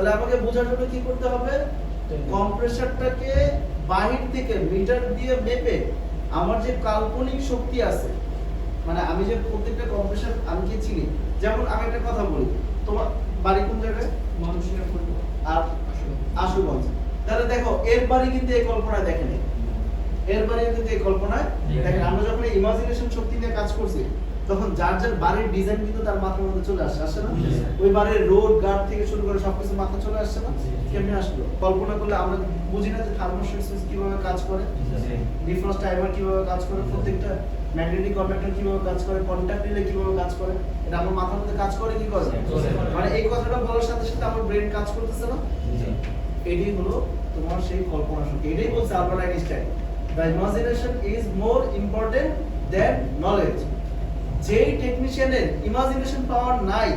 তাহলে আমাকে বোঝার জন্য কি করতে হবে, কম্প্রেসরটাকে বাহির থেকে মিটার দিয়ে মেপে আমার যে কাল্পনিক শক্তি আছে, মানে আমি যে প্রত্যেকটা কম্প্রেসর আমি কি চিনি, যেমন আমি একটা কথা বলি, তোমার বাড়ি কোন জায়গায়? মানুষের করবো আর আশুগঞ্জ। তাহলে দেখো এর বাড়ি কিন্তু এই কল্পনায় দেখেনি, এর বাড়ি কিন্তু এই কল্পনায় দেখেন। আমরা যখন ইমাজিনেশন শক্তি নিয়ে কাজ করছি তখন যার যার বাড়ির ডিজাইন কিন্তু তার মাথার মধ্যে চলে আসে না? ওই বাড়ির রোড গার্ড থেকে শুরু করে সবকিছু মাথা চলে আসছে না? কেমনে আসলো? কল্পনা করলে আমরা বুঝি না যে থার্মোস্ট্যাট সুইচ কিভাবে কাজ করে, ডিফ্রস্ট টাইমার কিভাবে কাজ করে, প্রত্যেকটা ম্যাগনেটিক কন্ডাক্টর কিভাবে কাজ করে, কন্টাক্ট রিলে কিভাবে কাজ করে, এটা আমার মাথার মধ্যে কাজ করে কি করে? মানে এই কথাটা বলার সাথে সাথে আমার ব্রেন কাজ করতেছে না? এটাই হলো তোমার সেই কল্পনা শক্তি। এটাই বলছে Albert Einstein, the imagination is more important than knowledge. যেই টেকনিশিয়ানের ইমাজিনেশন পাওয়ার নাই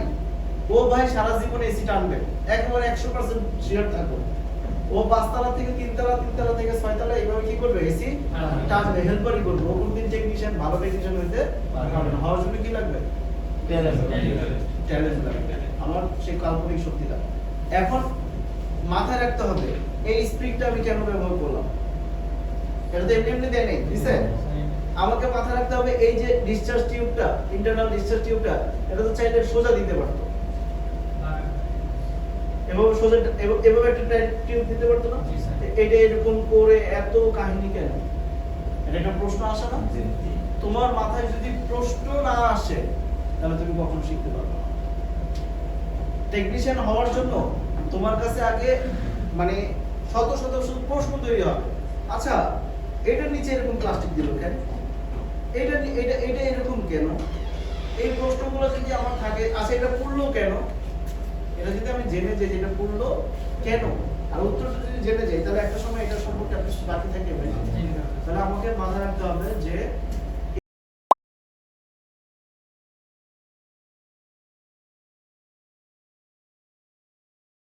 ও ভাই সারা জীবনে এসি টানবে, একেবারে 100% শিওর থাকো। ও 5 তলা থেকে 3 তলা, 3 তলা থেকে 6 তলা এইভাবে কি করবে, এসি টানবে, হেল্পারই করবে। ও কোনদিন টেকনিশিয়ান, ভালো টেকনিশিয়ান হইতে পারবে না। হওয়ার জন্য কি লাগবে? ট্যালেন্ট লাগবে, আমার সেই কাল্পনিক শক্তিটা। এখন মাথায় রাখতে হবে এই স্প্রিংটা আমি কেন ব্যবহার করলাম, এটা তো এমনি এমনি দেয় নাই, দিছে। আমাকে মাথায় রাখতে হবে এই যে ডিসচার্জ টিউবটা, ইন্টারনাল ডিসচার্জ টিউবটা, এটা তো চাইলে সোজা দিতে পারতো, এভাবে সোজা এভাবে একটা টিউব দিতে পারতো না? এটা এরকম করে এত কাহিনী কেন? এটা একটা প্রশ্ন আসে না? তোমার মাথায় যদি প্রশ্ন না আসে তাহলে তুমি কখনো শিখতে পারবে না। টেকনিশিয়ান হওয়ার জন্য তোমার কাছে আগে মানে শত শত প্রশ্ন তৈরি হবে। আচ্ছা এটার নিচে এরকম প্লাস্টিক দিল কেন, এটা এটা এটা এরকম কেন, এই প্রশ্নগুলো যদি আমার থাকে, আচ্ছা এটা পড়লো কেন, এটা যদি আমি জেনে যাই যেটা পড়লো কেন, আর উত্তরটা যদি জেনে যাই, তাহলে একটা সময় এটা সম্পর্কে আপনি বাকি থাকবে। তাহলে আমাকে মাথায় রাখতে হবে যে